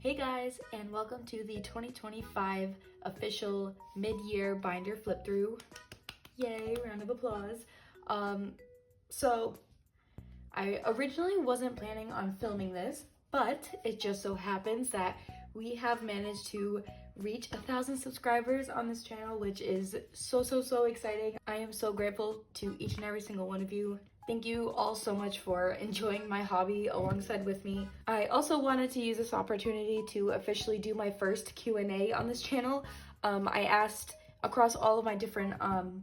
Hey guys, and welcome to the 2025 official mid-year binder flip through. Yay, round of applause. So I originally wasn't planning on filming this, but it just so happens that we have managed to reach 1,000 subscribers on this channel, which is so exciting. I am so grateful to each and every single one of you. Thank you all so much for enjoying my hobby alongside with me. I also wanted to use this opportunity to officially do my first Q&A on this channel. I asked across all of my different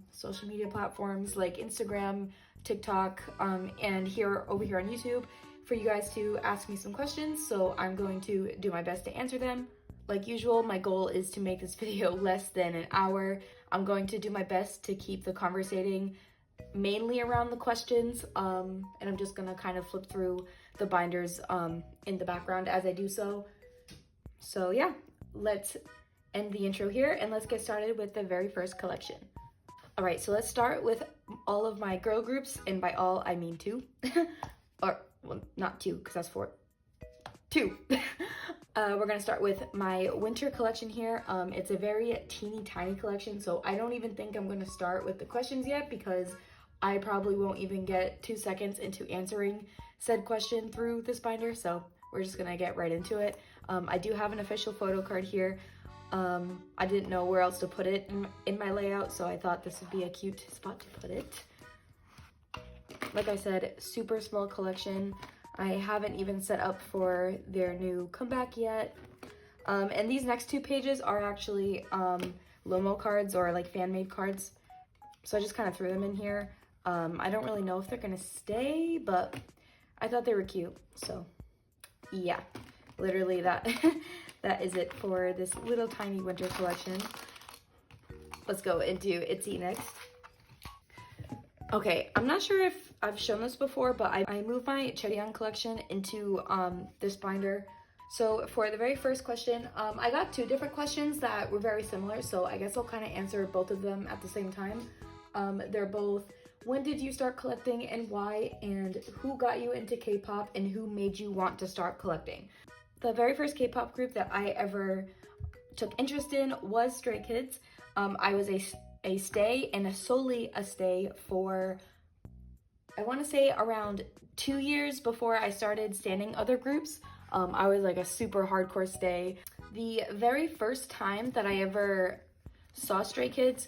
social media platforms like Instagram, TikTok, and over here on YouTube for you guys to ask me some questions, so I'm going to do my best to answer them. Like usual, my goal is to make this video less than an hour. I'm going to do my best to keep the conversating mainly around the questions, and I'm just gonna kind of flip through the binders in the background as I do so. So yeah, let's end the intro here and let's get started with the very first collection. All right, so let's start with all of my girl groups, and by all I mean two. Or, well, not two, because that's four. Two. We're gonna start with my winter collection here. It's a very teeny tiny collection, so I don't even think I'm gonna start with the questions yet because I probably won't even get 2 seconds into answering said question through this binder, so we're just gonna get right into it. I do have an official photo card here. I didn't know where else to put it in my layout, so I thought this would be a cute spot to put it. Like I said, super small collection. I haven't even set up for their new comeback yet. And these next two pages are actually Lomo cards, or like fan-made cards. So I just kind of threw them in here. I don't really know if they're gonna stay, but I thought they were cute. So yeah, literally that that is it for this little tiny winter collection. Let's go into Itzy next. Okay, I'm not sure if I've shown this before, but I moved my Cheon collection into this binder. So for the very first question, I got two different questions that were very similar, so I guess I'll kind of answer both of them at the same time. They're both, when did you start collecting and why, and who got you into K-pop and who made you want to start collecting? The very first K-pop group that I ever took interest in was Stray Kids. I was a stay and solely a stay for, I want to say, around 2 years before I started standing other groups. I was like a super hardcore stay. The very first time that I ever saw Stray Kids,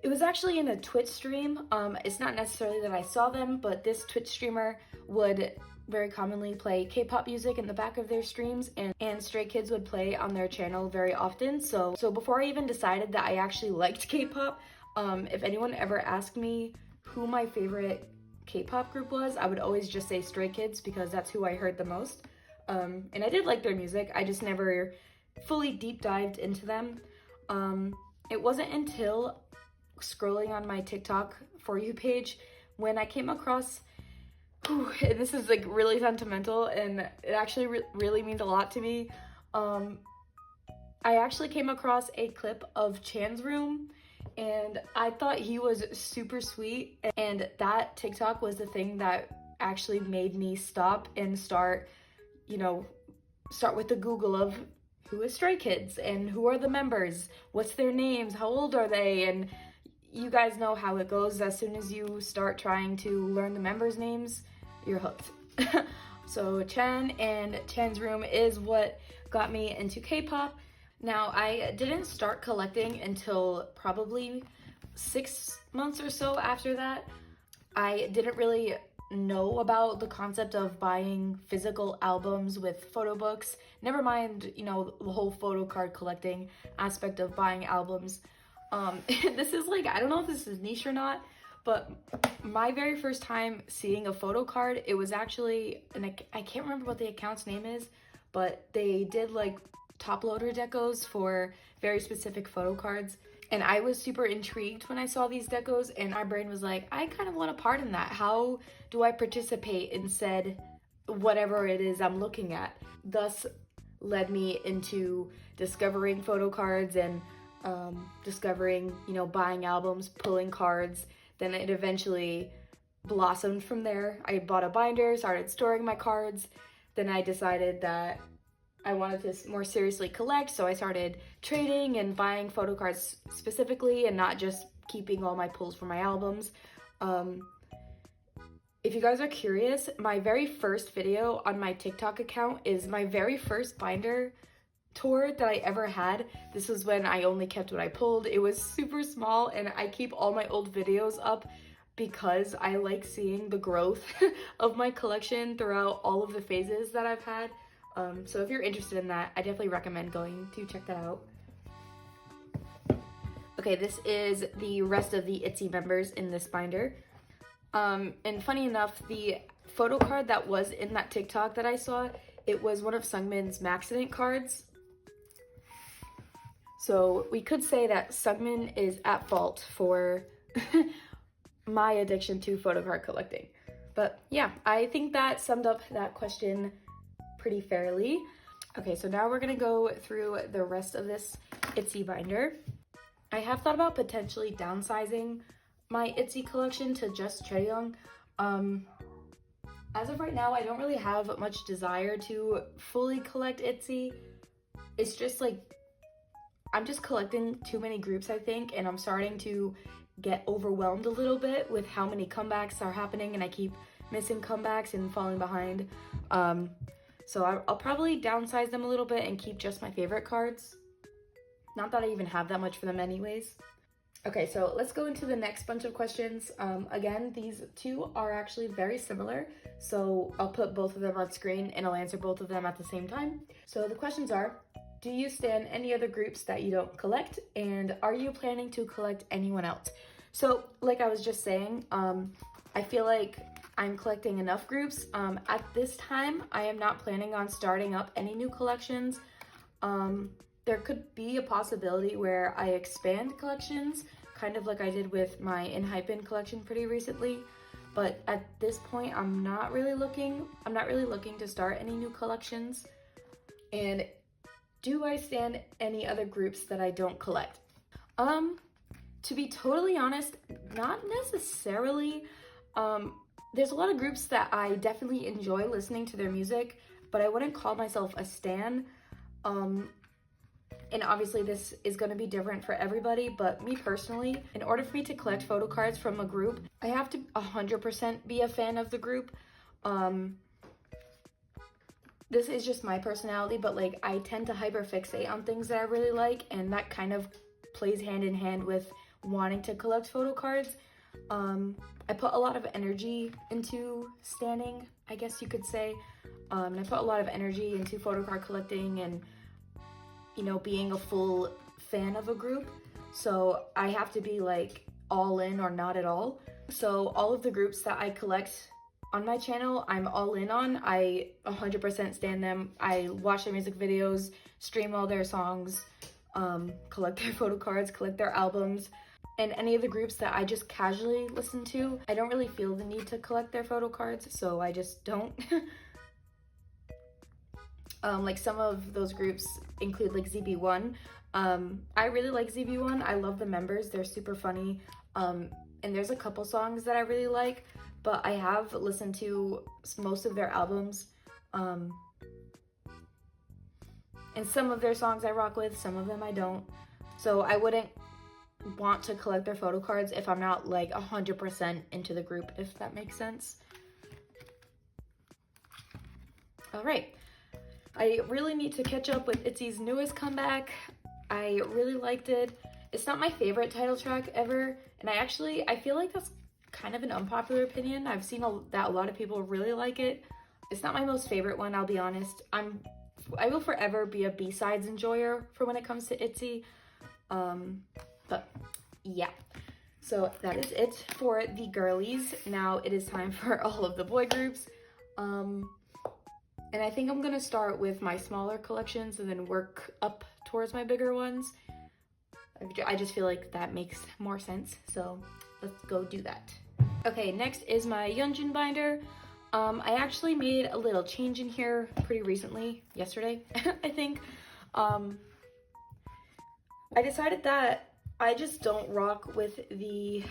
it was actually in a Twitch stream. It's not necessarily that I saw them, but this Twitch streamer would very commonly play K-pop music in the back of their streams, and Stray Kids would play on their channel very often. So before I even decided that I actually liked K-pop, if anyone ever asked me who my favorite K-pop group was, I would always just say Stray Kids because that's who I heard the most. And I did like their music, I just never fully deep dived into them. It wasn't until scrolling on my TikTok For You page when I came across, and this is like really sentimental and it actually really means a lot to me. I actually came across a clip of Chan's room and I thought he was super sweet, and that TikTok was the thing that actually made me stop and start with the Google of who is Stray Kids and who are the members, what's their names, how old are they, and you guys know how it goes. As soon as you start trying to learn the members' names, you're hooked. So Chen and Chan's room is what got me into K-pop. Now, I didn't start collecting until probably 6 months or so after that. I didn't really know about the concept of buying physical albums with photo books. Never mind, the whole photo card collecting aspect of buying albums. This is like, I don't know if this is niche or not, but my very first time seeing a photo card, it was actually, and I can't remember what the account's name is, but they did like top loader decos for very specific photo cards. And I was super intrigued when I saw these decos, and my brain was like, I kind of want a part in that. How do I participate in said whatever it is I'm looking at? Thus led me into discovering photo cards and discovering, buying albums, pulling cards. Then it eventually blossomed from there. I bought a binder, started storing my cards. Then I decided that I wanted to more seriously collect, so I started trading and buying photo cards specifically and not just keeping all my pulls for my albums. If you guys are curious, my very first video on my TikTok account is my very first binder tour that I ever had. This was when I only kept what I pulled. It was super small, and I keep all my old videos up because I like seeing the growth of my collection throughout all of the phases that I've had. So if you're interested in that, I definitely recommend going to check that out. Okay, this is the rest of the Itzy members in this binder. And funny enough, the photo card that was in that TikTok that I saw, it was one of Sungmin's Maxident cards. So we could say that Sungmin is at fault for my addiction to photo card collecting. But yeah, I think that summed up that question pretty fairly. Okay, so now we're gonna go through the rest of this Itzy binder. I have thought about potentially downsizing my Itzy collection to just Chaeyoung. As of right now, I don't really have much desire to fully collect Itzy. It's just like, I'm just collecting too many groups, I think, and I'm starting to get overwhelmed a little bit with how many comebacks are happening, and I keep missing comebacks and falling behind. So I'll probably downsize them a little bit and keep just my favorite cards. Not that I even have that much for them anyways. Okay, so let's go into the next bunch of questions. Again, these two are actually very similar, so I'll put both of them on screen and I'll answer both of them at the same time. So the questions are, do you stan any other groups that you don't collect? And are you planning to collect anyone else? So like I was just saying, I feel like I'm collecting enough groups. At this time, I am not planning on starting up any new collections. There could be a possibility where I expand collections, kind of like I did with my enhypen collection pretty recently. But at this point, I'm not really looking to start any new collections. And do I stan any other groups that I don't collect? To be totally honest, not necessarily. There's a lot of groups that I definitely enjoy listening to their music, but I wouldn't call myself a stan. And obviously this is going to be different for everybody, but me personally, in order for me to collect photo cards from a group, I have to 100% be a fan of the group. This is just my personality, but like I tend to hyperfixate on things that I really like, and that kind of plays hand in hand with wanting to collect photo cards. I put a lot of energy into standing, I guess you could say. And I put a lot of energy into photo card collecting and, you know, being a full fan of a group. So I have to be like all in or not at all. So all of the groups that I collect on my channel, I'm all in on. I 100% stan them. I watch their music videos, stream all their songs, collect their photo cards, collect their albums. And any of the groups that I just casually listen to, I don't really feel the need to collect their photo cards, so I just don't. Like some of those groups include like ZB1. I really like ZB1. I love the members. They're super funny. And there's a couple songs that I really like, but I have listened to most of their albums. And some of their songs I rock with, some of them I don't. So I wouldn't want to collect their photo cards if I'm not like 100% into the group, if that makes sense. All right. I really need to catch up with Itzy's newest comeback. I really liked it. It's not my favorite title track ever, and I feel like that's kind of an unpopular opinion. I've seen that a lot of people really like it. It's not my most favorite one, I'll be honest. I will forever be a B-sides enjoyer for when it comes to Itzy. But yeah, so that is it for the girlies. Now it is time for all of the boy groups. And I think I'm gonna start with my smaller collections and then work up towards my bigger ones. I just feel like that makes more sense, so let's go do that. Okay, next is my yeonjun binder. I actually made a little change in here pretty recently, yesterday, I think. I decided that I just don't rock with the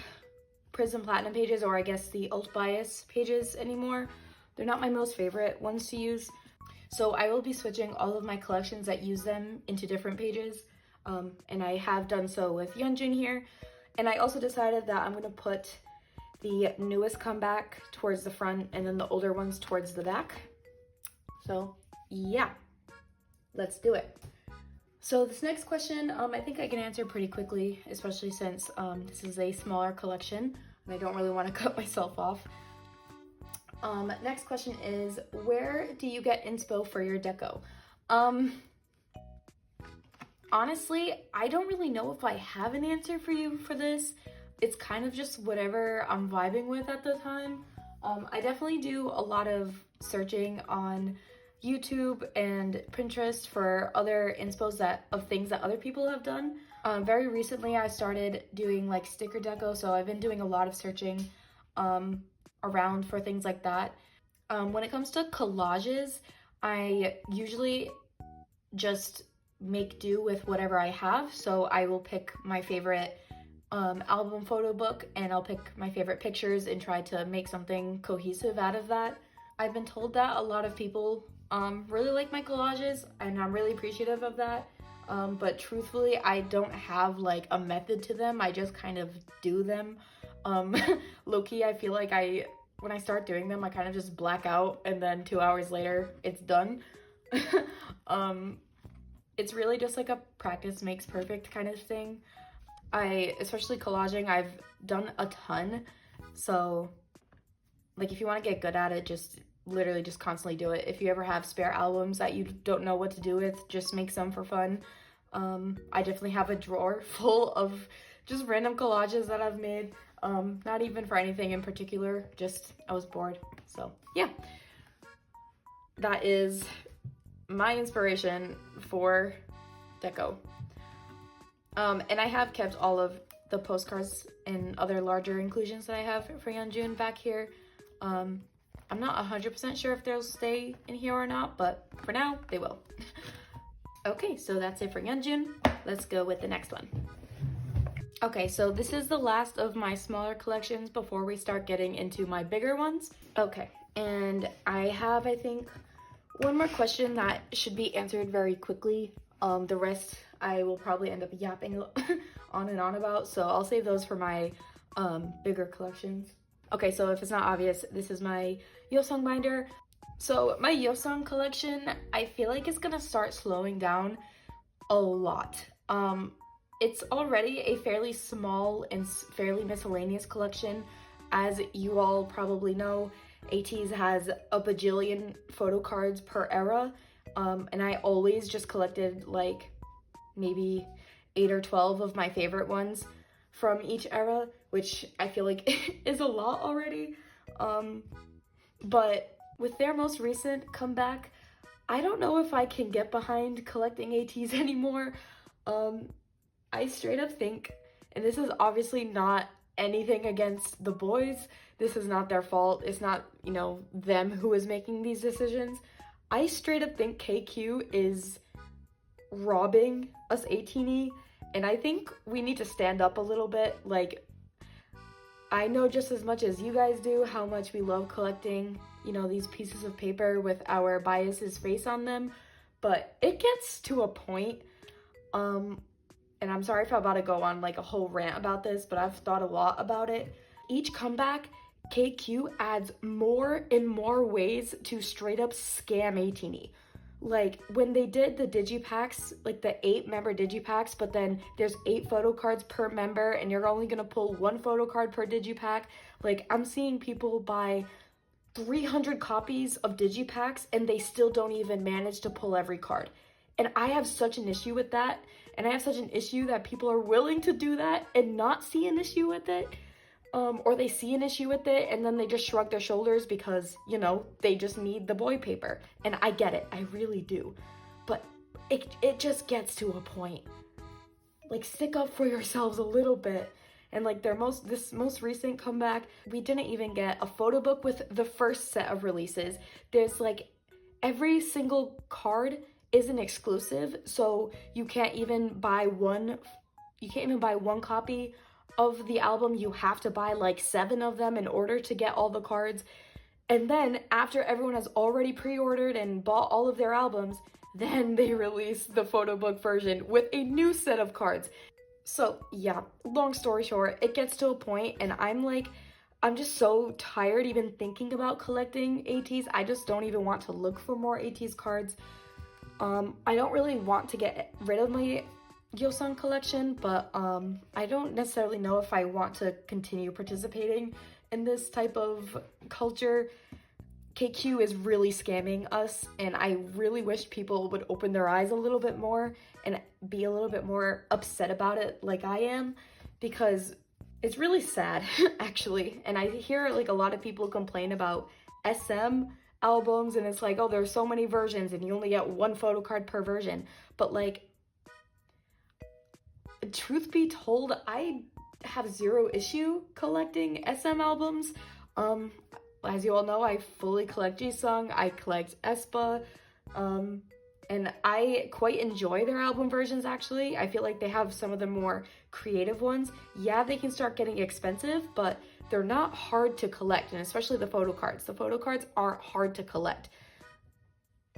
Prism Platinum pages, or I guess the Alt Bias pages anymore. They're not my most favorite ones to use. So I will be switching all of my collections that use them into different pages. And I have done so with Yeonjun here. And I also decided that I'm gonna put the newest comeback towards the front and then the older ones towards the back. So yeah, let's do it. So this next question, I think I can answer pretty quickly, especially since this is a smaller collection and I don't really want to cut myself off. Next question is, where do you get inspo for your deco? Honestly, I don't really know if I have an answer for you for this. It's kind of just whatever I'm vibing with at the time. I definitely do a lot of searching on YouTube and Pinterest for other inspos of things that other people have done. Very recently I started doing like sticker deco, so I've been doing a lot of searching around for things like that. When it comes to collages, I usually just make do with whatever I have. So I will pick my favorite album photo book and I'll pick my favorite pictures and try to make something cohesive out of that. I've been told that a lot of people really like my collages and I'm really appreciative of that. But truthfully, I don't have like a method to them. I just kind of do them. Low-key, I feel like when I start doing them, I kind of just black out and then 2 hours later, it's done. It's really just like a practice makes perfect kind of thing. Especially collaging, I've done a ton. So like if you want to get good at it, just literally just constantly do it. If you ever have spare albums that you don't know what to do with, just make some for fun. I definitely have a drawer full of just random collages that I've made. Not even for anything in particular, just I was bored. So yeah, that is my inspiration for deco. And I have kept all of the postcards and other larger inclusions that I have for Yeonjun back here. I'm not 100% sure if they'll stay in here or not, but for now, they will. Okay, so that's it for Yeonjun. Let's go with the next one. Okay, so this is the last of my smaller collections before we start getting into my bigger ones. Okay, and I have, I think, one more question that should be answered very quickly. The rest I will probably end up yapping on and on about, so I'll save those for my bigger collections. Okay, so if it's not obvious, this is my yeosang binder. So my yeosang collection, I feel like it's gonna start slowing down a lot. It's already a fairly small and fairly miscellaneous collection. As you all probably know, ateez has a bajillion photo cards per era, and I always just collected like maybe 8 or 12 of my favorite ones from each era, which I feel like is a lot already. But with their most recent comeback, I don't know if I can get behind collecting ateez anymore. I straight up think, and this is obviously not anything against the boys, this is not their fault, it's not, you know, them who is making these decisions. I straight up think KQ is robbing us 18E, and I think we need to stand up a little bit. Like, I know just as much as you guys do how much we love collecting, you know, these pieces of paper with our bias's face on them, but it gets to a point, and I'm sorry if I'm about to go on like a whole rant about this, but I've thought a lot about it. Each comeback, KQ adds more and more ways to straight up scam 18E. Like when they did the digipacks, like the 8-member digipacks, but then there's 8 photo cards per member and you're only gonna pull 1 photo card per digipack. Like I'm seeing people buy 300 copies of digipacks and they still don't even manage to pull every card. And I have such an issue with that. And I have such an issue that people are willing to do that and not see an issue with it. Or they see an issue with it and then they just shrug their shoulders because, you know, they just need the boy paper. And I get it, I really do. But it just gets to a point. Like, stick up for yourselves a little bit. And like this most recent comeback, we didn't even get a photo book with the first set of releases. There's like every single card is an exclusive, so you can't even buy one copy of the album. You have to buy like 7 of them in order to get all the cards. And then after everyone has already pre-ordered and bought all of their albums, then they release the photo book version with a new set of cards. So yeah, long story short, it gets to a point and I'm just so tired even thinking about collecting ateez. I just don't even want to look for more ateez cards. I don't really want to get rid of my yeosang collection, but I don't necessarily know if I want to continue participating in this type of culture. KQ is really scamming us, and I really wish people would open their eyes a little bit more and be a little bit more upset about it like I am, because it's really sad actually. And I hear like a lot of people complain about SM albums, and it's like, oh, there's so many versions and you only get one photo card per version. But like, truth be told, I have zero issue collecting SM albums. As you all know, I fully collect yeosang, I collect aespa, and I quite enjoy their album versions actually. I feel like they have some of the more creative ones. Yeah, they can start getting expensive, but they're not hard to collect, and especially the photo cards. The photo cards aren't hard to collect.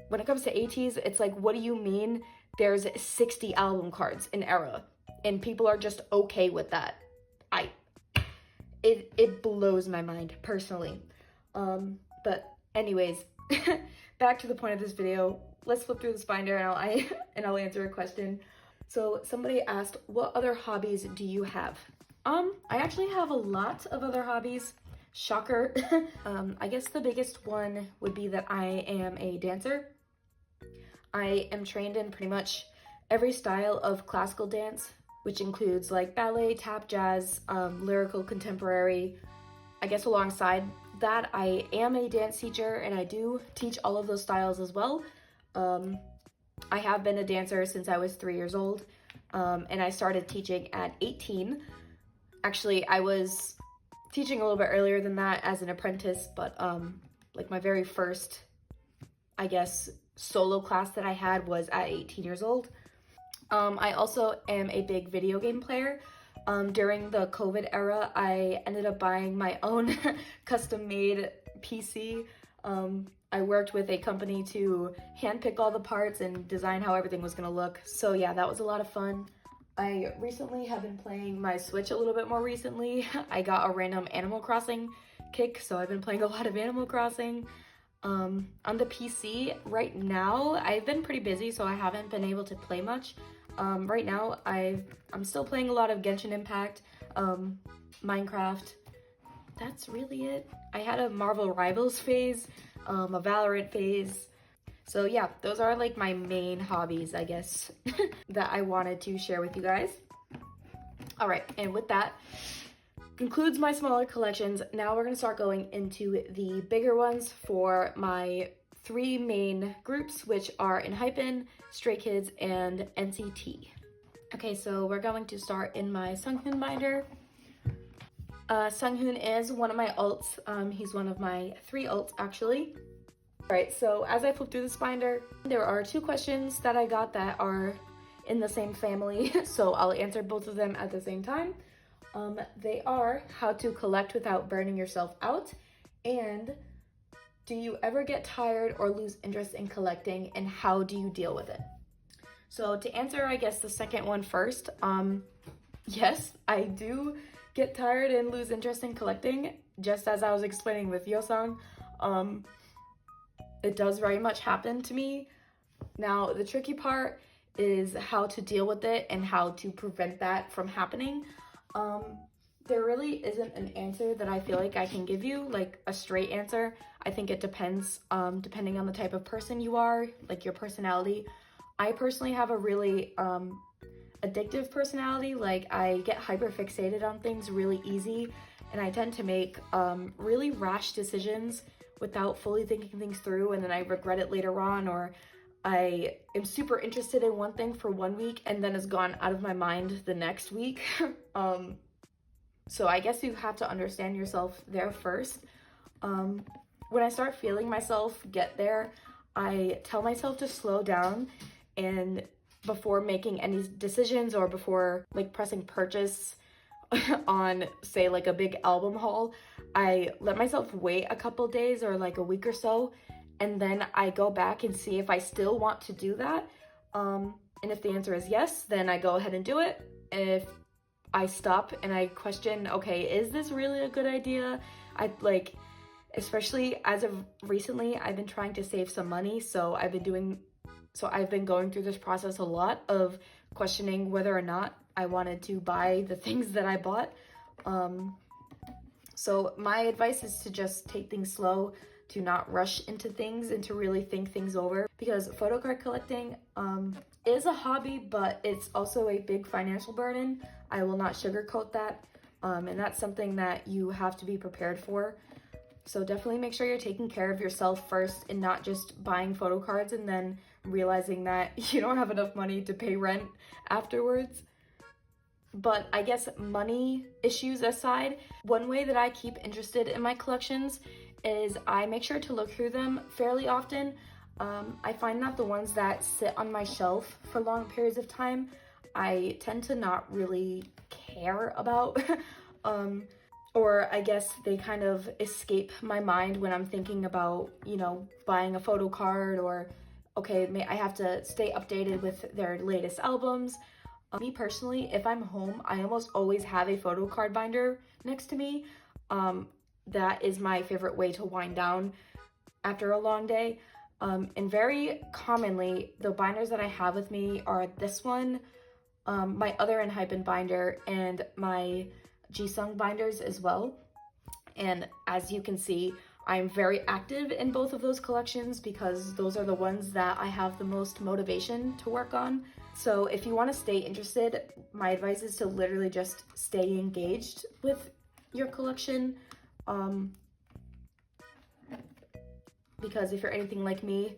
When it comes to ateez, it's like, what do you mean there's 60 album cards in Era? And people are just okay with that. It blows my mind, personally. But anyways, back to the point of this video. Let's flip through this binder and I'll answer a question. So somebody asked, what other hobbies do you have? I actually have a lot of other hobbies. Shocker. I guess the biggest one would be that I am a dancer. I am trained in pretty much every style of classical dance, which includes like ballet, tap, jazz, lyrical, contemporary. I guess alongside that, I am a dance teacher and I do teach all of those styles as well. I have been a dancer since I was 3 years old, and I started teaching at 18. Actually, I was teaching a little bit earlier than that as an apprentice, but like my very first, I guess, solo class that I had was at 18 years old. I also am a big video game player. During the COVID era, I ended up buying my own custom-made PC. I worked with a company to handpick all the parts and design how everything was gonna look. So yeah, that was a lot of fun. I recently have been playing my Switch a little bit more recently. I got a random Animal Crossing kick, so I've been playing a lot of Animal Crossing. On the PC, right now, I've been pretty busy, so I haven't been able to play much. Right now, I'm still playing a lot of Genshin Impact, Minecraft. That's really it. I had a Marvel Rivals phase, a Valorant phase. So yeah, those are like my main hobbies, I guess, that I wanted to share with you guys. All right, and with that, concludes my smaller collections. Now we're gonna start going into the bigger ones for my 3 main groups, which are enhypen, straykids, and NCT. Okay, so we're going to start in my Sunghoon binder. Sunghoon is one of my alts. He's one of my 3 alts, actually. All right, so as I flip through this binder, there are 2 questions that I got that are in the same family, so I'll answer both of them at the same time. They are how to collect without burning yourself out, and do you ever get tired or lose interest in collecting, and how do you deal with it? So to answer, I guess, the second one first, yes, I do get tired and lose interest in collecting, just as I was explaining with yeosang. It does very much happen to me. Now, the tricky part is how to deal with it and how to prevent that from happening. There really isn't an answer that I feel like I can give you, like a straight answer. I think it depends, depending on the type of person you are, like your personality. I personally have a really addictive personality. Like, I get hyper fixated on things really easy, and I tend to make really rash decisions without fully thinking things through, and then I regret it later on, or I am super interested in one thing for 1 week and then it's gone out of my mind the next week. So I guess you have to understand yourself there first. When I start feeling myself get there, I tell myself to slow down, and before making any decisions or before like pressing purchase, on, say, like a big album haul, I let myself wait a couple days or like a week or so, and then I go back and see if I still want to do that. And if the answer is yes, then I go ahead and do it. If I stop and I question, okay, is this really a good idea? Especially as of recently, I've been trying to save some money, so I've been going through this process a lot of questioning whether or not I wanted to buy the things that I bought. So my advice is to just take things slow, to not rush into things, and to really think things over, because photo card collecting is a hobby, but it's also a big financial burden. I will not sugarcoat that, and that's something that you have to be prepared for. So definitely make sure you're taking care of yourself first and not just buying photo cards and then realizing that you don't have enough money to pay rent afterwards. But I guess money issues aside, one way that I keep interested in my collections is I make sure to look through them fairly often. I find that the ones that sit on my shelf for long periods of time, I tend to not really care about. Or I guess they kind of escape my mind when I'm thinking about, buying a photo card, or, okay, I have to stay updated with their latest albums. Me personally, if I'm home, I almost always have a photo card binder next to me. That is my favorite way to wind down after a long day. And very commonly, the binders that I have with me are this one, my other enhypen binder, and my yeosang binders as well. And as you can see, I'm very active in both of those collections because those are the ones that I have the most motivation to work on. So if you want to stay interested, my advice is to literally just stay engaged with your collection. Because if you're anything like me,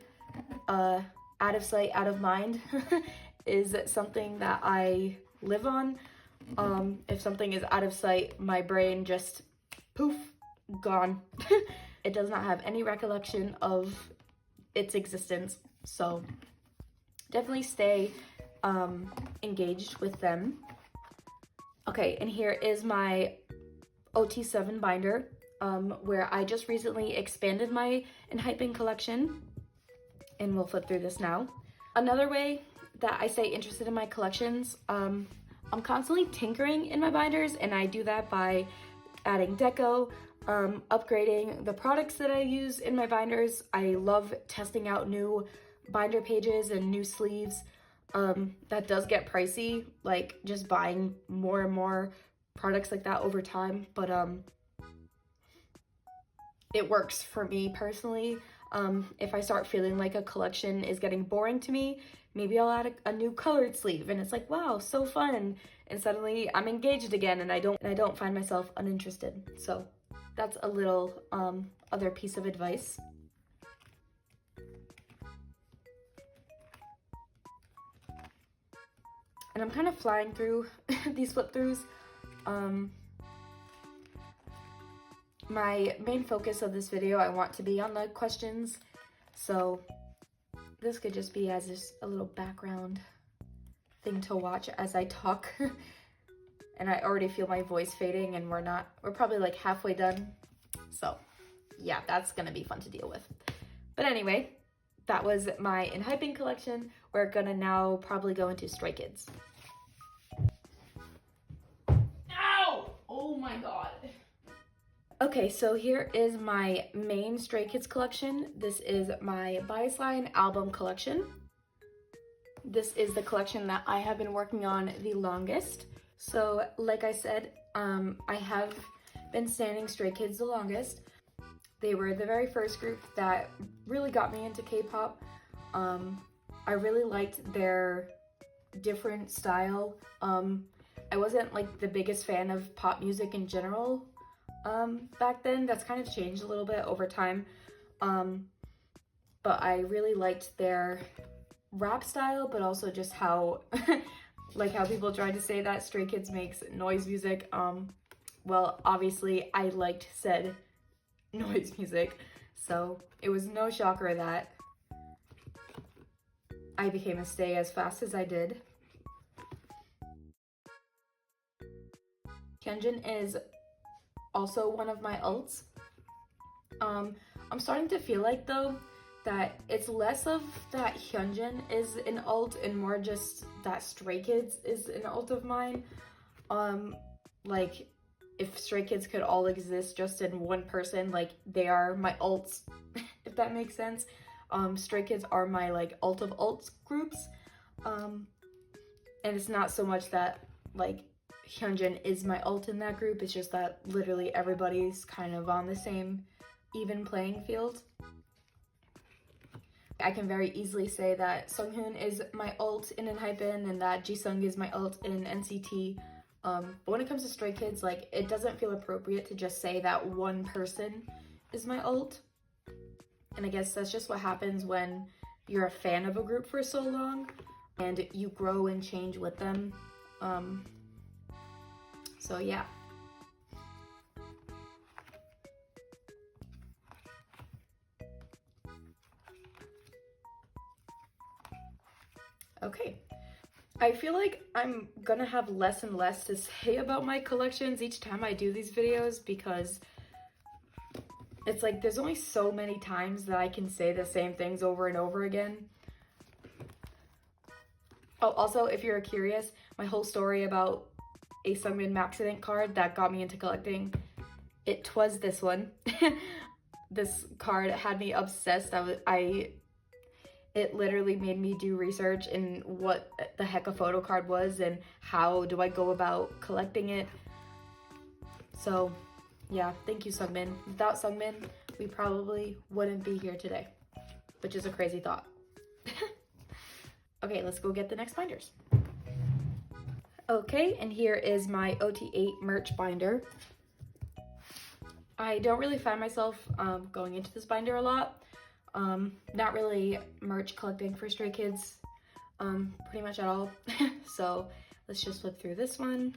out of sight, out of mind is something that I live on. If something is out of sight, my brain just poof, gone. It does not have any recollection of its existence. So definitely stay engaged with them. Okay, and here is my OT7 binder, where I just recently expanded my enhypen collection, and we'll flip through this now. Another way that I stay interested in my collections, I'm constantly tinkering in my binders, and I do that by adding deco, upgrading the products that I use in my binders. I love testing out new binder pages and new sleeves. That does get pricey, like just buying more and more products like that over time, but it works for me personally. If I start feeling like a collection is getting boring to me, maybe I'll add a new colored sleeve, and it's like, wow, so fun, and suddenly I'm engaged again, and I don't find myself uninterested. So that's a little other piece of advice. And I'm kind of flying through these flip throughs. My main focus of this video, I want to be on the questions, so this could just be as just a little background thing to watch as I talk. And I already feel my voice fading, and we're probably like halfway done. So yeah, that's gonna be fun to deal with. But anyway, that was my enhypen collection. We're gonna now probably go into straykids. Ow! Oh my god. Okay, so here is my main straykids collection. This is my Baseline album collection. This is the collection that I have been working on the longest. So like I said, I have been standing straykids the longest. They were the very first group that really got me into K-pop. I really liked their different style. I wasn't like the biggest fan of pop music in general back then. That's kind of changed a little bit over time. But I really liked their rap style, but also just how like how people try to say that Stray Kids makes noise music. Well, obviously I liked said noise music, so it was no shocker that I became a stay as fast as I did. Yeonjun is also one of my ults. I'm starting to feel like though that it's less of that Yeonjun is an ult and more just that Stray Kids is an ult of mine. Like if Stray Kids could all exist just in one person, like they are my ults, if that makes sense. Stray Kids are my like ult of ults groups. And it's not so much that like Yeonjun is my ult in that group, it's just that literally everybody's kind of on the same even playing field. I can very easily say that Sunghoon is my ult in enhypen and that Jisung is my ult in NCT. But when it comes to Stray Kids, like it doesn't feel appropriate to just say that one person is my ult. And I guess that's just what happens when you're a fan of a group for so long and you grow and change with them. So yeah. Okay. I feel like I'm gonna have less and less to say about my collections each time I do these videos because it's like there's only so many times that I can say the same things over and over again. Oh, also, if you're curious, my whole story about a Sungmin Maxident card that got me into collecting, it was this one. This card had me obsessed. It literally made me do research in what the heck a photo card was and how do I go about collecting it. So yeah, thank you Sungmin. Without Sungmin, we probably wouldn't be here today, which is a crazy thought. Okay, let's go get the next binders. Okay, and here is my OT8 merch binder. I don't really find myself going into this binder a lot. Not really merch collecting for Stray Kids, pretty much at all. So let's just flip through this one.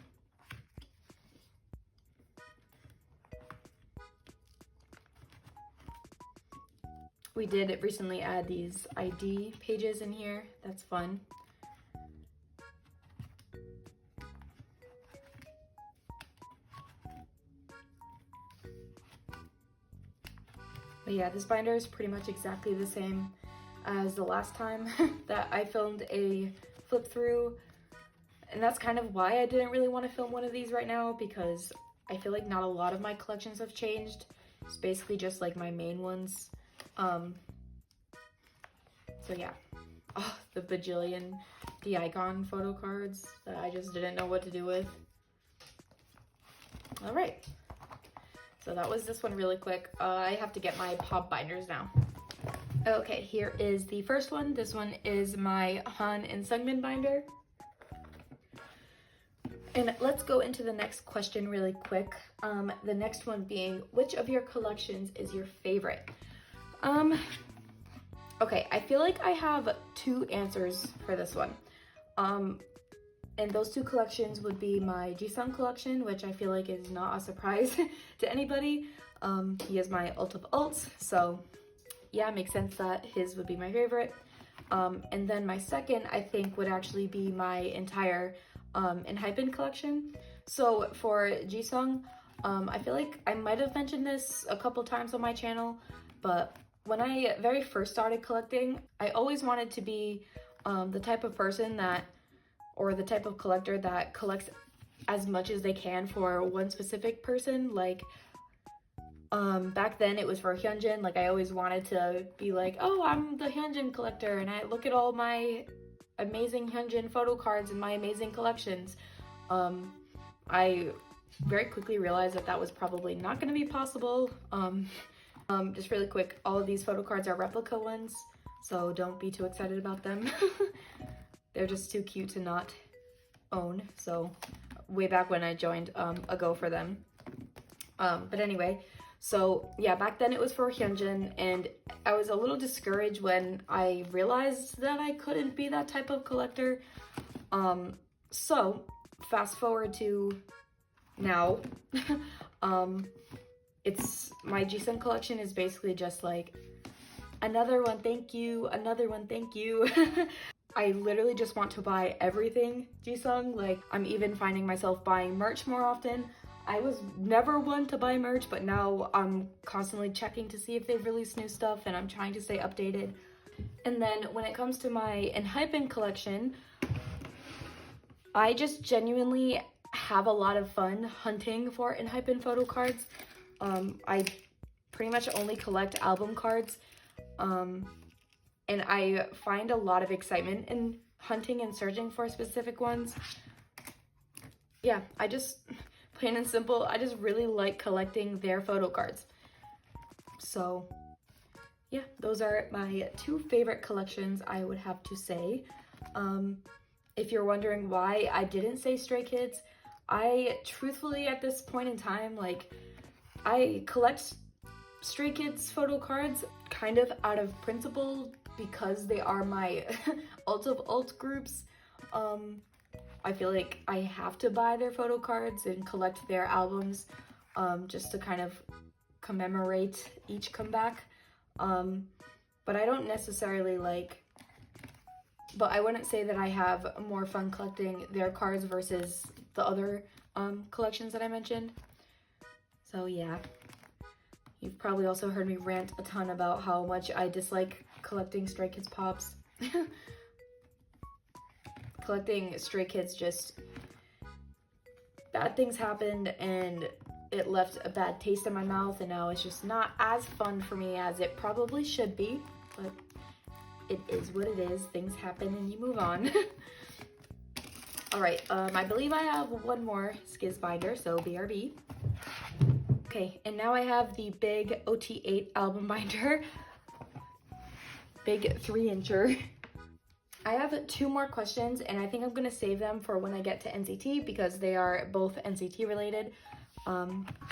We did recently add these ID pages in here. That's fun. But yeah, this binder is pretty much exactly the same as the last time that I filmed a flip through. And that's kind of why I didn't really want to film one of these right now, because I feel like not a lot of my collections have changed. It's basically just like my main ones. So yeah. Oh, the bajillion D-icon photo cards that I just didn't know what to do with. All right. So that was this one really quick. I have to get my pop binders now. Okay, here is the first one. This one is my Han and Sungmin binder. And let's go into the next question really quick. The next one being, which of your collections is your favorite? Okay, I feel like I have two answers for this one. And those two collections would be my Yeosang collection, which I feel like is not a surprise to anybody. He is my ult of ults, so yeah, it makes sense that his would be my favorite. And then my second, I think, would actually be my entire enhypen collection. So for Yeosang, I feel like I might have mentioned this a couple times on my channel, but when I very first started collecting, I always wanted to be the type of person that, or the type of collector that collects as much as they can for one specific person. Like, back then it was for Yeonjun. Like, I always wanted to be like, oh, I'm the Yeonjun collector, and I look at all my amazing Yeonjun photo cards and my amazing collections. I very quickly realized that that was probably not going to be possible. Just really quick, all of these photo cards are replica ones, so don't be too excited about them. They're just too cute to not own. So way back when I joined a go for them. But anyway, so yeah, back then it was for Yeonjun, and I was a little discouraged when I realized that I couldn't be that type of collector. So fast forward to now. It's my Yeosang collection is basically just like another one, thank you, another one, thank you. I literally just want to buy everything yeosang. Like, I'm even finding myself buying merch more often. I was never one to buy merch, but now I'm constantly checking to see if they've released new stuff, and I'm trying to stay updated. And then when it comes to my enhypen collection, I just genuinely have a lot of fun hunting for enhypen photo cards. I pretty much only collect album cards, and I find a lot of excitement in hunting and searching for specific ones. Yeah, plain and simple, I just really like collecting their photo cards. So yeah, those are my two favorite collections, I would have to say. If you're wondering why I didn't say Stray Kids, I truthfully at this point in time, like, I collect Stray Kids photo cards kind of out of principle because they are my alt of alt groups. I feel like I have to buy their photo cards and collect their albums just to kind of commemorate each comeback. But I don't necessarily but I wouldn't say that I have more fun collecting their cards versus the other collections that I mentioned. So yeah, you've probably also heard me rant a ton about how much I dislike collecting Stray Kids pops. Collecting Stray Kids, just bad things happened and it left a bad taste in my mouth, and now it's just not as fun for me as it probably should be, but it is what it is. Things happen and you move on. All right, I believe I have one more Skiz binder, so BRB. Okay, and now I have the big OT8 album binder. Big 3-incher. I have two more questions, and I think I'm gonna save them for when I get to NCT because they are both NCT related.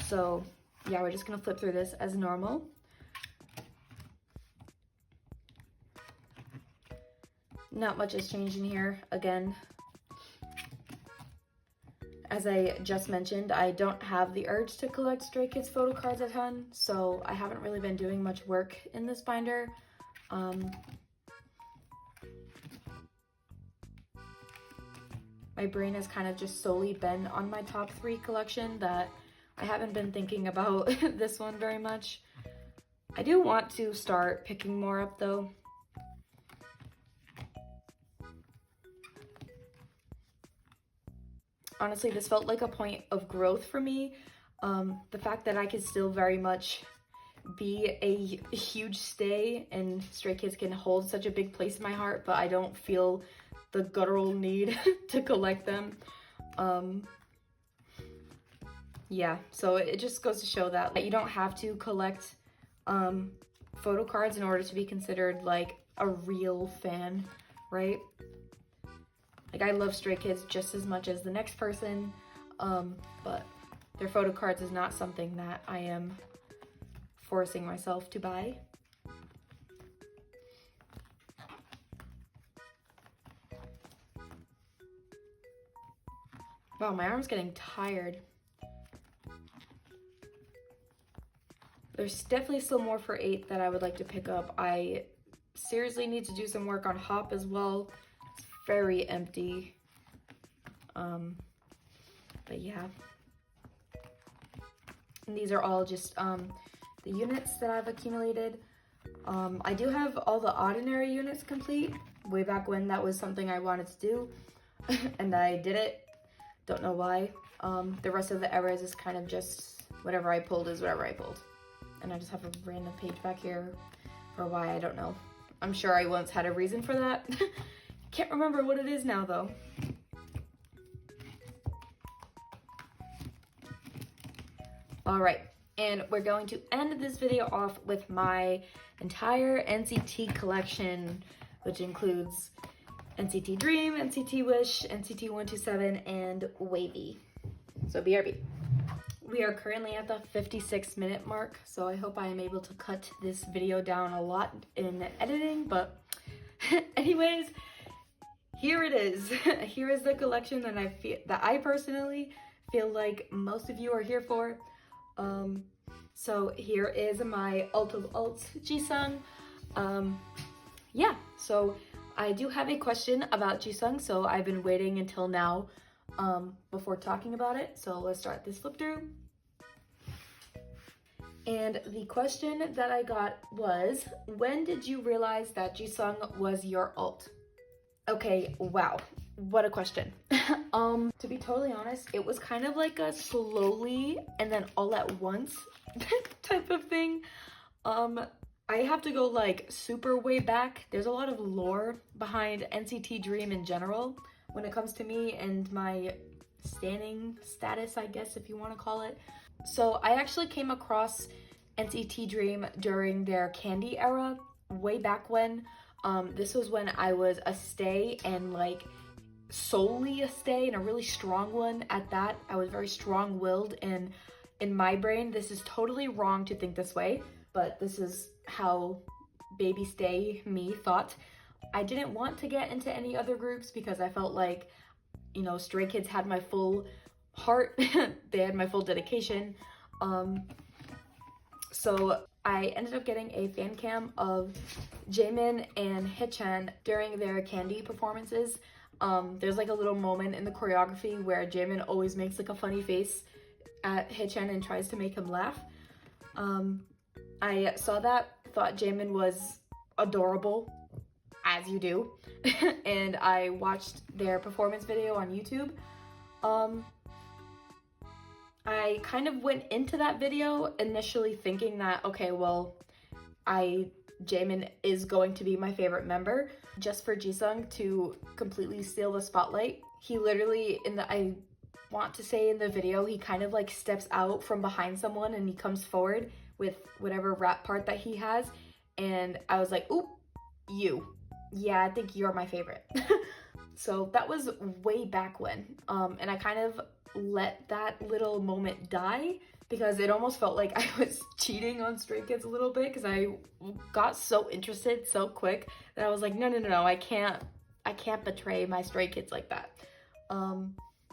So yeah, we're just gonna flip through this as normal. Not much has changed in here. Again, as I just mentioned, I don't have the urge to collect Stray Kids photo cards a ton, so I haven't really been doing much work in this binder. My brain has kind of just solely been on my top 3 collection that I haven't been thinking about this one very much. I do want to start picking more up though. Honestly, this felt like a point of growth for me. The fact that I could still very much be a huge stay and Stray Kids can hold such a big place in my heart, but I don't feel the guttural need to collect them. Yeah, so it just goes to show that you don't have to collect photo cards in order to be considered like a real fan, right? Like, I love Stray Kids just as much as the next person, but their photo cards is not something that I am forcing myself to buy. Wow, my arm's getting tired. There's definitely still more for 8 that I would like to pick up. I seriously need to do some work on Hop as well. It's very empty. But yeah. And these are all just the units that I've accumulated. I do have all the ordinary units complete. Way back when that was something I wanted to do. And I did it. Don't know why. The rest of the eras is kind of just whatever I pulled is whatever I pulled. And I just have a random page back here for why, I don't know. I'm sure I once had a reason for that. Can't remember what it is now though. All right, and we're going to end this video off with my entire NCT collection, which includes NCT Dream, NCT Wish, NCT 127, and Wavy. So BRB. We are currently at the 56-minute mark, so I hope I am able to cut this video down a lot in editing, but anyways, here it is. Here is the collection that I personally feel like most of you are here for. So here is my alt of alt yeosang. Yeah, so I do have a question about Yeosang, so I've been waiting until now before talking about it. So let's start this flip through. And the question that I got was, when did you realize that Yeosang was your alt? Okay, wow, what a question. To be totally honest, it was kind of like a slowly and then all at once type of thing. I have to go like super way back. There's a lot of lore behind NCT Dream in general when it comes to me and my standing status, I guess, if you want to call it. So I actually came across NCT Dream during their Candy era, way back when. This was when I was a stay, and like solely a stay, and a really strong one at that. I was very strong-willed, and in my brain, this is totally wrong to think this way, but this is how baby stay me thought. I didn't want to get into any other groups because I felt like, you know, Stray Kids had my full heart. They had my full dedication. So I ended up getting a fan cam of Jaemin and Haechan during their Candy performances. There's like a little moment in the choreography where Jaemin always makes like a funny face at Haechan and tries to make him laugh. I saw that, thought Jaemin was adorable, as you do, and I watched their performance video on YouTube. I kind of went into that video initially thinking that, okay, well, Jaemin is going to be my favorite member, just for Yeosang to completely steal the spotlight. He literally, I want to say in the video, he kind of like steps out from behind someone and he comes forward with whatever rap part that he has. And I was like, oop, you. Yeah, I think you're my favorite. So that was way back when. And I kind of let that little moment die because it almost felt like I was cheating on Stray Kids a little bit, because I got so interested so quick that I was like, no, I can't betray my Stray Kids like that.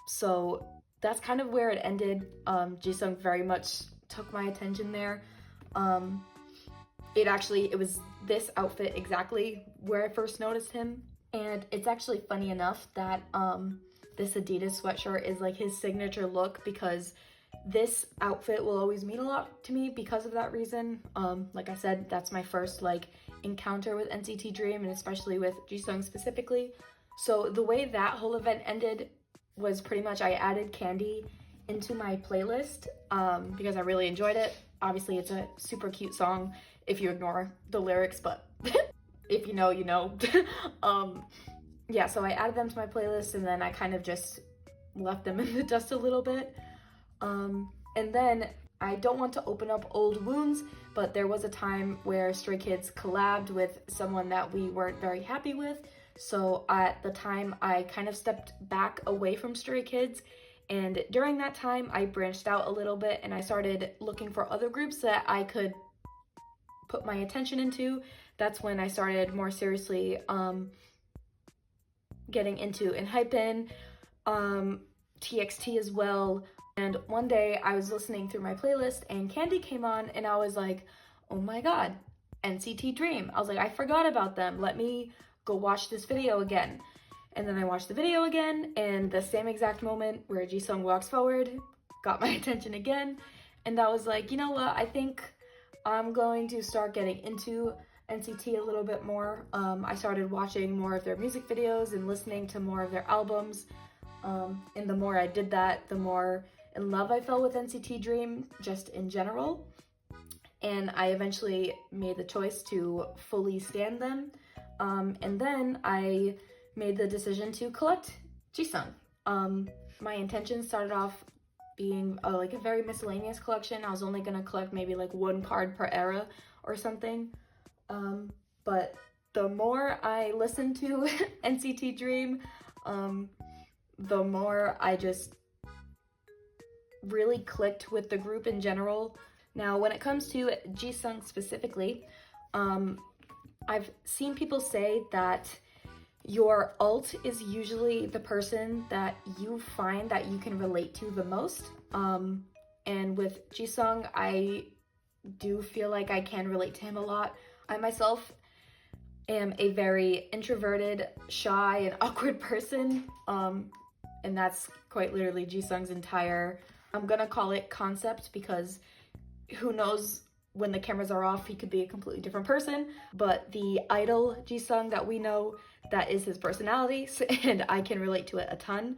So that's kind of where it ended. Yeosang very much took my attention there. It was this outfit exactly where I first noticed him. And it's actually funny enough that this Adidas sweatshirt is like his signature look, because this outfit will always mean a lot to me because of that reason. Like I said, that's my first like encounter with NCT Dream, and especially with Yeosang specifically. So the way that whole event ended was pretty much I added Candy into my playlist because I really enjoyed it. Obviously, it's a super cute song if you ignore the lyrics, but if you know, you know. Yeah, so I added them to my playlist, and then I kind of just left them in the dust a little bit. And then I don't want to open up old wounds, but there was a time where Stray Kids collabed with someone that we weren't very happy with. So at the time, I kind of stepped back away from Stray Kids. And during that time, I branched out a little bit and I started looking for other groups that I could put my attention into. That's when I started more seriously getting into enhypen, TXT as well. And one day I was listening through my playlist and Candy came on, and I was like, oh my god, NCT Dream. I was like, I forgot about them. Let me go watch this video again. And then I watched the video again, and the same exact moment where Yeosang walks forward got my attention again. And I was like, you know what, I think I'm going to start getting into NCT a little bit more. I started watching more of their music videos and listening to more of their albums. And the more I did that, the more in love I fell with NCT Dream just in general. And I eventually made the choice to fully stan them. And then I made the decision to collect Yeosang. My intention started off being like a very miscellaneous collection. I was only gonna collect maybe like one card per era or something. But the more I listened to NCT Dream, the more I just really clicked with the group in general. Now, when it comes to Yeosang specifically, I've seen people say that your alt is usually the person that you find that you can relate to the most. And with Yeosang, I do feel like I can relate to him a lot. I myself am a very introverted, shy, and awkward person. And that's quite literally Jisung's entire, I'm gonna call it concept, because who knows, when the cameras are off, he could be a completely different person. But the idol Jisung that we know, that is his personality, and I can relate to it a ton.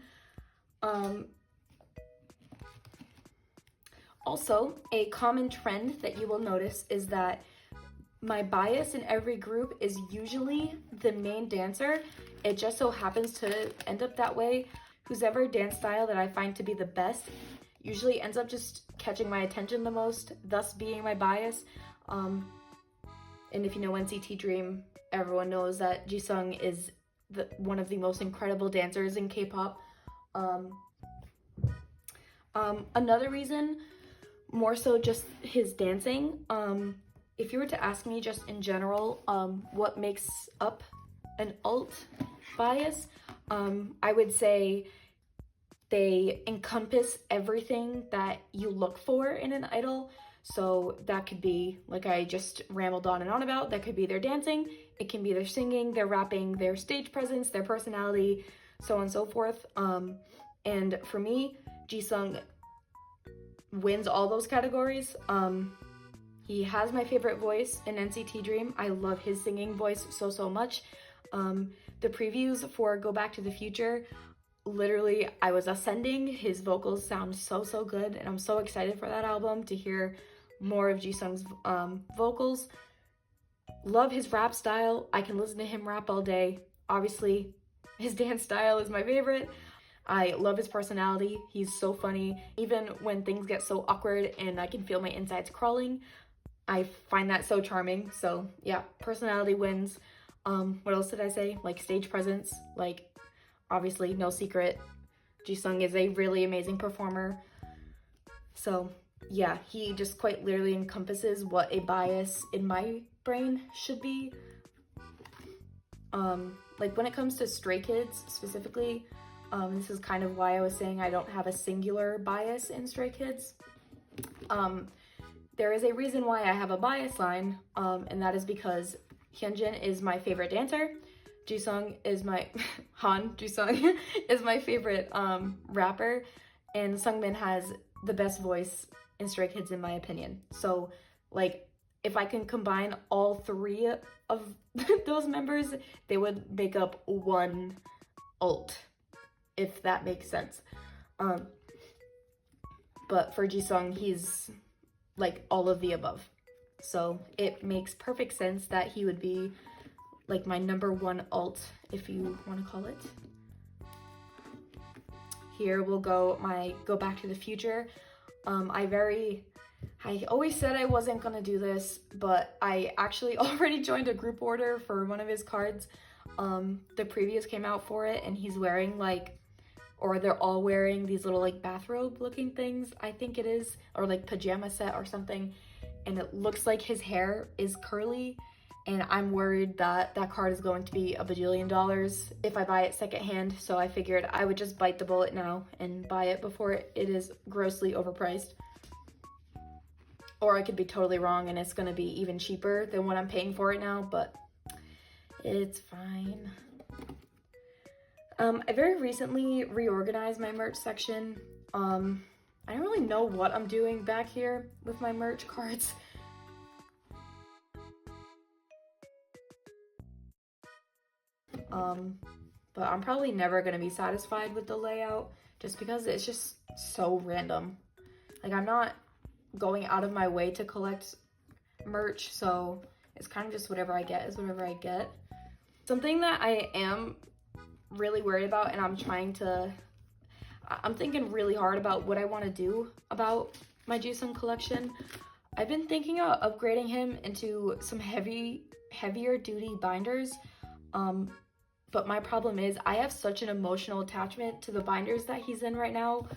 Also, a common trend that you will notice is that my bias in every group is usually the main dancer. It just so happens to end up that way. Whose ever dance style that I find to be the best usually ends up just catching my attention the most, thus being my bias. And if you know NCT Dream, everyone knows that Jisung is one of the most incredible dancers in K-pop. Another reason, more so just his dancing. If you were to ask me just in general, what makes up an alt bias, I would say they encompass everything that you look for in an idol. So that could be, like I just rambled on and on about, that could be their dancing, it can be their singing, their rapping, their stage presence, their personality, so on and so forth. And for me, Jisung wins all those categories. He has my favorite voice in NCT Dream. I love his singing voice so much. The previews for Go Back to the Future, literally I was ascending. His vocals sound so good, and I'm so excited for that album to hear more of Jisung's vocals. Love his rap style. I can listen to him rap all day. Obviously, his dance style is my favorite. I love his personality. He's so funny. Even when things get so awkward and I can feel my insides crawling, I find that so charming. So yeah, personality wins. What else did I say? Like stage presence, like obviously no secret, Jisung is a really amazing performer. So yeah, he just quite literally encompasses what a bias in my brain should be. Like when it comes to Stray Kids specifically, this is kind of why I was saying I don't have a singular bias in Stray Kids. There is a reason why I have a bias line, and that is because Yeonjun is my favorite dancer. Jisung is my Jisung is my favorite rapper, and Sungmin has the best voice in Stray Kids in my opinion. So like if I can combine all three of those members, they would make up one alt, if that makes sense. But for Jisung, he's like all of the above. So it makes perfect sense that he would be like my number one alt, if you want to call it. Here we'll go my Go Back to the Future. I always said I wasn't gonna do this, but I actually already joined a group order for one of his cards. The previews came out for it, and he's wearing like, or they're all wearing these little like bathrobe looking things, I think it is, or like pajama set or something, and it looks like his hair is curly, and I'm worried that that card is going to be $1 bajillion if I buy it secondhand, so I figured I would just bite the bullet now and buy it before it is grossly overpriced. Or I could be totally wrong and it's gonna be even cheaper than what I'm paying for it now, but it's fine. I very recently reorganized my merch section. I don't really know what I'm doing back here with my merch cards. But I'm probably never gonna be satisfied with the layout just because it's just so random. Like I'm not going out of my way to collect merch, so it's kind of just whatever I get is whatever I get. Something that I am really worried about, and I'm thinking really hard about what I want to do about my Yeosang collection. I've been thinking of upgrading him into some heavier duty binders, but my problem is I have such an emotional attachment to the binders that he's in right now.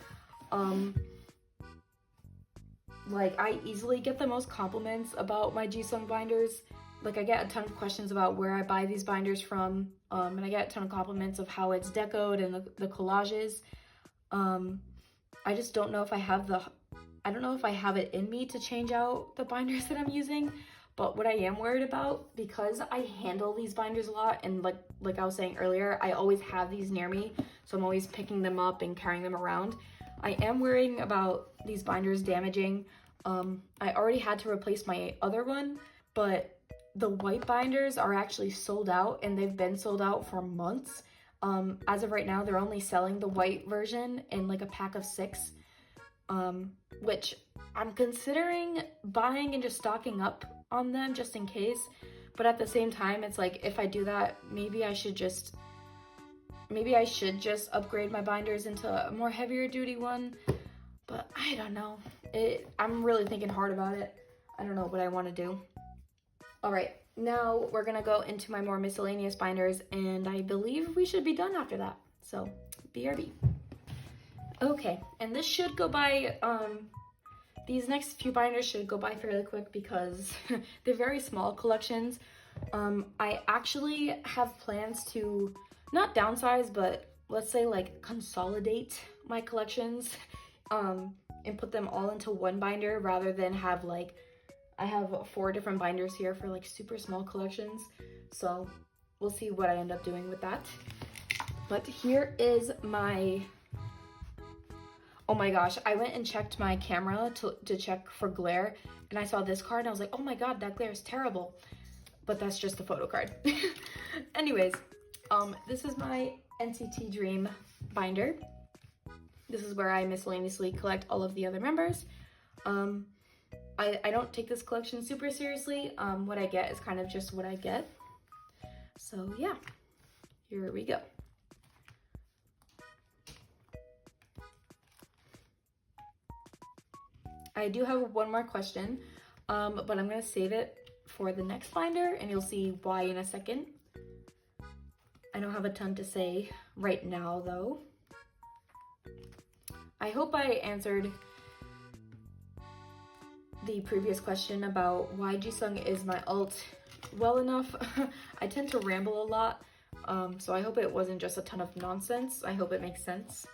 Like I easily get the most compliments about my Yeosang binders. Like I get a ton of questions about where I buy these binders from, and I get a ton of compliments of how it's decoed and the collages. I just don't know if I have it in me to change out the binders that I'm using, But what I am worried about, because I handle these binders a lot, and like I was saying earlier, I always have these near me, so I'm always picking them up and carrying them around. I am worrying about these binders damaging. I already had to replace my other one, but the white binders are actually sold out, and they've been sold out for months. As of right now, they're only selling the white version in like a pack of 6, which I'm considering buying and just stocking up on them just in case. But at the same time, it's like, if I do that, maybe I should just upgrade my binders into a more heavier duty one. But I don't know. I'm really thinking hard about it. I don't know what I want to do. All right, now we're gonna go into my more miscellaneous binders, and I believe we should be done after that. So, BRB. Okay, and this should go by, these next few binders should go by fairly quick because they're very small collections. I actually have plans to not downsize, but let's say like consolidate my collections, and put them all into one binder rather than have like, I have 4 different binders here for like super small collections. So we'll see what I end up doing with that. But here is my, oh my gosh, I went and checked my camera to check for glare, and I saw this card and I was like, oh my god, that glare is terrible. But that's just a photo card. Anyways, this is my NCT Dream binder. This is where I miscellaneously collect all of the other members. I don't take this collection super seriously. What I get is kind of just what I get. So yeah, here we go. I do have one more question, but I'm gonna save it for the next binder, and you'll see why in a second. I don't have a ton to say right now though. I hope I answered the previous question about why Yeosang is my alt well enough. I tend to ramble a lot, so I hope it wasn't just a ton of nonsense. I hope it makes sense.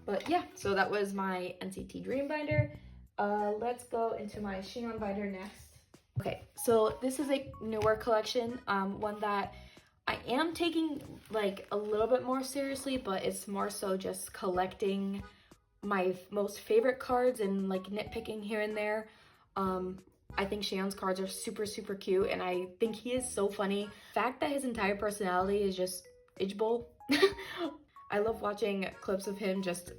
But yeah, so that was my NCT Dream binder. Let's go into my Shion binder next. Okay, so this is a newer collection, one that I am taking like a little bit more seriously, but it's more so just collecting my most favorite cards and like nitpicking here and there. I think Shion's cards are super, super cute, and I think he is so funny. The fact that his entire personality is just itchable. I love watching clips of him just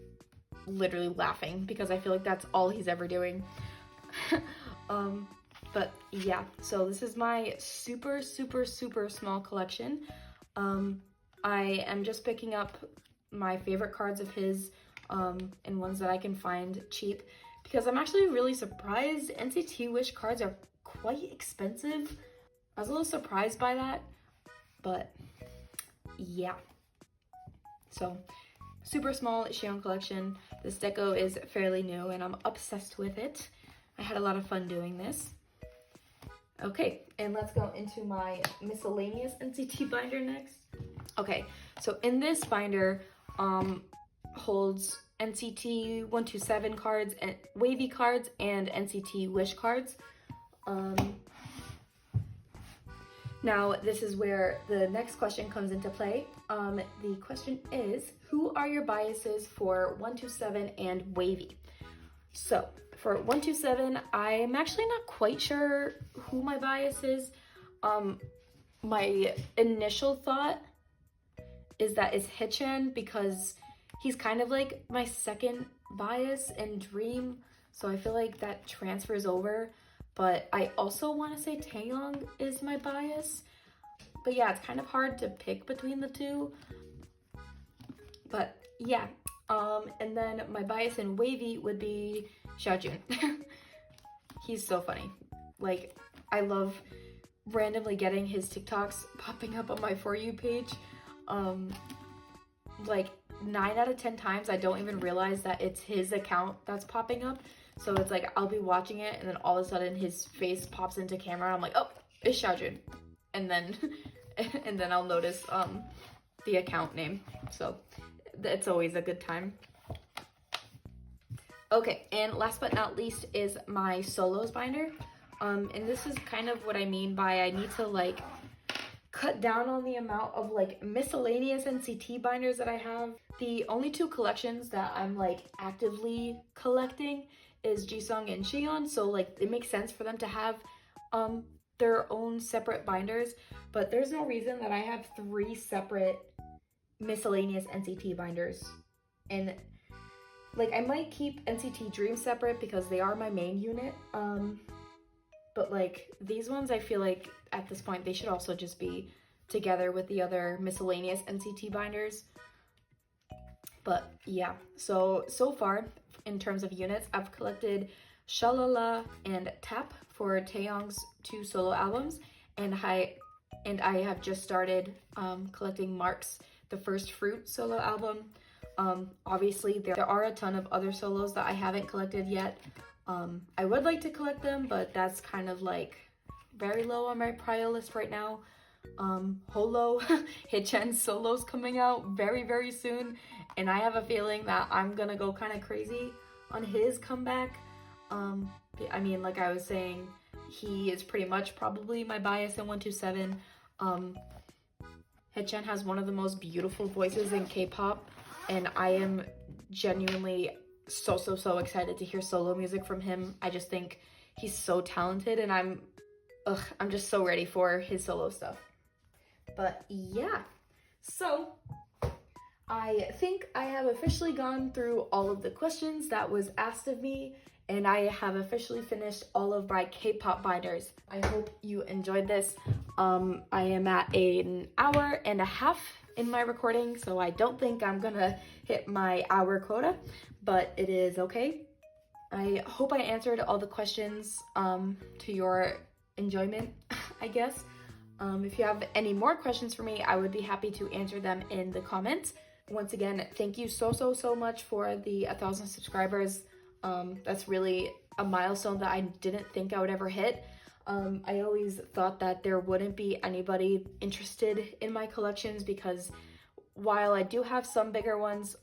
literally laughing because I feel like that's all he's ever doing. But yeah, so this is my super, super, super small collection. I am just picking up my favorite cards of his, and ones that I can find cheap, because I'm actually really surprised. NCT Wish cards are quite expensive. I was a little surprised by that, but yeah. So, super small Shion collection. This deco is fairly new and I'm obsessed with it. I had a lot of fun doing this. Okay, and let's go into my miscellaneous NCT binder next. Okay, so in this binder holds NCT 127 cards, and wavy cards, and NCT Wish cards. Now, this is where the next question comes into play. The question is, who are your biases for 127 and wavy? So, for 127, I'm actually not quite sure who my bias is. My initial thought is that it's Hichan, because he's kind of like my second bias in Dream, so I feel like that transfers over. But I also want to say Taeyong is my bias. But yeah, it's kind of hard to pick between the two. But yeah, and then my bias in wavy would be Yeonjun. He's so funny. Like, I love randomly getting his TikToks popping up on my For You page. Like 9 out of 10 times I don't even realize that it's his account that's popping up. So it's like I'll be watching it and then all of a sudden his face pops into camera and I'm like, oh, it's Yeonjun. And then I'll notice the account name. So it's always a good time. Okay, and last but not least is my solos binder. And this is kind of what I mean by I need to like cut down on the amount of like miscellaneous NCT binders that I have. The only two collections that I'm like actively collecting is Jisung and Shion, so like it makes sense for them to have their own separate binders, but there's no reason that I have 3 separate miscellaneous NCT binders. And like I might keep NCT Dream separate because they are my main unit, but like these ones I feel like at this point they should also just be together with the other miscellaneous NCT binders. But yeah, so far in terms of units, I've collected Shalala and Tap for Taeyong's 2 solo albums, and I have just started collecting Mark's The First Fruit solo album. Obviously there are a ton of other solos that I haven't collected yet. I would like to collect them, but that's kind of like very low on my prior list right now. Holo, Hichen's solo's coming out very soon, and I have a feeling that I'm gonna go kind of crazy on his comeback. I mean, like I was saying, he is pretty much probably my bias in 127. Hichen has one of the most beautiful voices in K-pop, and I am genuinely so excited to hear solo music from him. I just think he's so talented, and I'm just so ready for his solo stuff. But yeah, so I think I have officially gone through all of the questions that was asked of me, and I have officially finished all of my K-pop binders. I hope you enjoyed this. I am at an hour and a half in my recording, so I don't think I'm gonna hit my hour quota, but it is okay. I hope I answered all the questions to your enjoyment, I guess. If you have any more questions for me, I would be happy to answer them in the comments. Once again, thank you so much for the 1,000 subscribers. That's really a milestone that I didn't think I would ever hit. I always thought that there wouldn't be anybody interested in my collections because while I do have some bigger ones,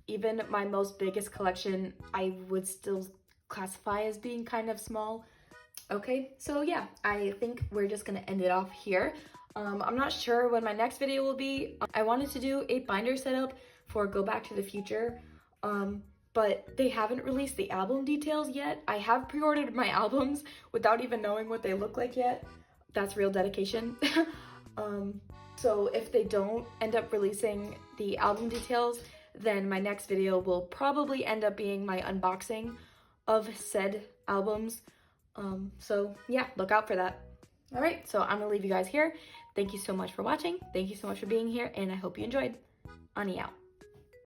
even my most biggest collection, I would still classify as being kind of small. Okay, so yeah, I think we're just gonna end it off here. I'm not sure when my next video will be. I wanted to do a binder setup for Go Back to the Future, but they haven't released the album details yet. I have pre-ordered my albums without even knowing what they look like yet. That's real dedication. So if they don't end up releasing the album details, then my next video will probably end up being my unboxing of said albums. So yeah, look out for that. All right, so I'm gonna leave you guys here. Thank you so much for watching. Thank you so much for being here, and I hope you enjoyed. Ani out.